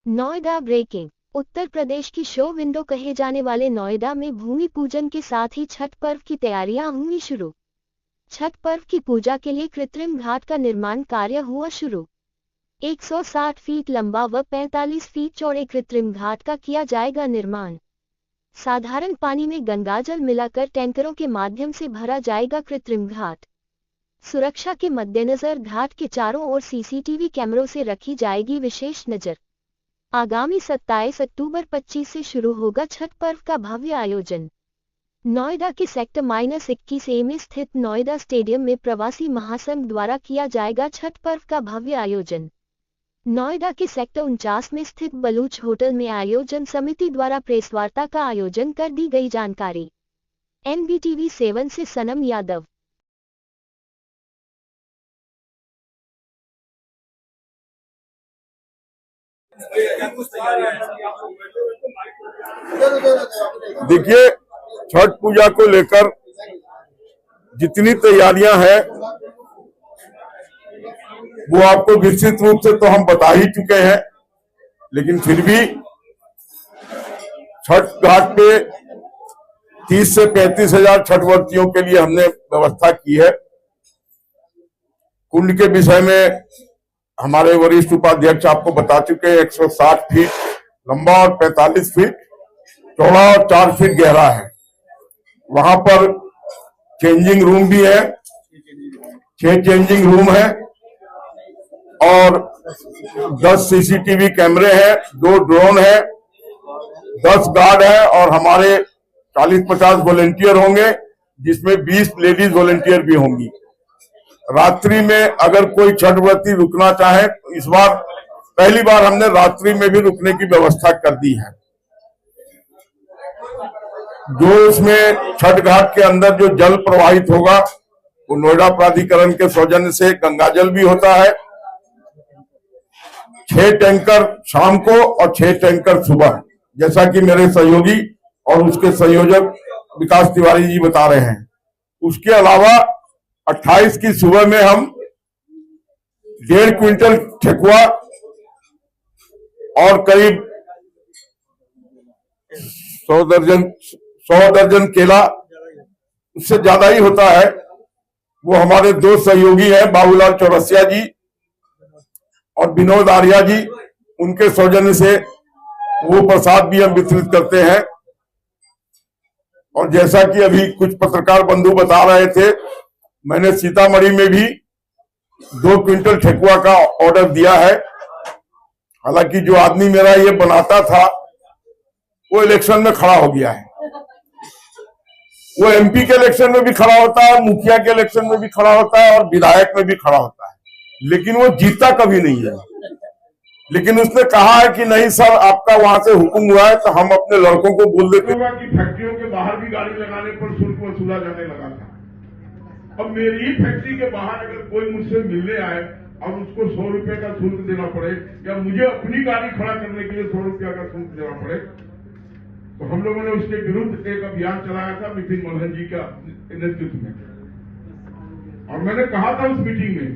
Noida breaking. Uttar Pradesh की show window कहे जाने वाले नोएडा में भूमि पूजन के साथ ही छठ पर्व की तैयारियां हुई शुरू। छठ पर्व की पूजा के लिए कृत्रिम घाट का निर्माण कार्य हुआ शुरू। 160 फीट लंबा व 45 फीट चौड़े कृत्रिम घाट का किया जाएगा निर्माण। साधारण पानी में गंगाजल मिलाकर टैंकरों के माध्यम से भरा जाएगा कृत्रिम घाट। सुरक्षा के मद्देनजर घाट के चारों ओर सीसीटीवी कैमरों से रखी जाएगी विशेष नजर। आगामी 27 अक्टूबर 25 से शुरू होगा छठ पर्व का भव्य आयोजन। नोएडा के सेक्टर -21A में स्थित नोएडा स्टेडियम में प्रवासी महासंघ द्वारा किया जाएगा छठ पर्व का भव्य आयोजन। नोएडा के सेक्टर 49 में स्थित बलूच होटल में आयोजन समिति द्वारा प्रेसवार्ता का आयोजन कर दी गई जानकारी। NBTV 7 से सनम यादव। देखिए, छठ पूजा को लेकर जितनी तैयारियां हैं वो आपको विस्तृत रूप से तो हम बता ही चुके हैं, लेकिन फिर भी छठ घाट पे 30 से 35 हजार छठवर्तियों के लिए हमने व्यवस्था की है। कुंड के विषय में हमारे वरिष्ठ उपाध्यक्ष आपको बता चुके हैं। 160 फीट लंबा और 45 फीट चौड़ा और 4 फीट गहरा है। वहां पर चेंजिंग रूम भी है, 6 चेंजिंग रूम है और 10 सीसीटीवी कैमरे हैं, 2 ड्रोन है, 10 गार्ड है और हमारे 40-50 वॉलेंटियर होंगे, जिसमें 20 लेडीज वॉलेंटियर भी होंगी। रात्रि में अगर कोई छठव्रती रुकना चाहे तो इस बार पहली बार हमने रात्रि में भी रुकने की व्यवस्था कर दी है। जो इसमें छठ घाट के अंदर जो जल प्रवाहित होगा वो नोएडा प्राधिकरण के सौजन्य से गंगाजल भी होता है। 6 टैंकर शाम को और 6 टैंकर सुबह, जैसा कि मेरे सहयोगी और उसके संयोजक विकास तिवारी जी बता रहे हैं। उसके अलावा 28 की सुबह में हम 1.5 क्विंटल ठेकुआ और करीब 100 दर्जन केला, उससे ज्यादा ही होता है, वो हमारे 2 सहयोगी हैं, बाबूलाल चौरसिया जी और विनोद आर्या जी, उनके सौजन्य से वो प्रसाद भी हम वितरित करते हैं। और जैसा कि अभी कुछ पत्रकार बंधु बता रहे थे, मैंने सीतामढ़ी में भी 2 क्विंटल ठेकुआ का ऑर्डर दिया है। हालांकि जो आदमी मेरा ये बनाता था वो इलेक्शन में खड़ा हो गया है। वो MP के इलेक्शन में भी खड़ा होता है, मुखिया के इलेक्शन में भी खड़ा होता है और विधायक में भी खड़ा होता है, लेकिन वो जीता कभी नहीं है। लेकिन उसने कहा है कि नहीं सर, आपका वहां से हुक्म हुआ है तो हम अपने लड़कों को बोल देते हैं कि फैक्ट्रियों के बाहर भी गाड़ी लगाने पर शुल्क वसूला जाने लगा था। अब मेरी ही फैक्ट्री के बाहर अगर कोई मुझसे मिलने आए और उसको 100 रुपए का शुल्क देना पड़े या मुझे अपनी गाड़ी खड़ा करने के लिए 100 रुपया का शुल्क देना पड़े, तो हम लोगों ने उसके विरुद्ध एक अभियान चलाया था नितिन मल्हन जी का नेतृत्व में। और मैंने कहा था उस मीटिंग में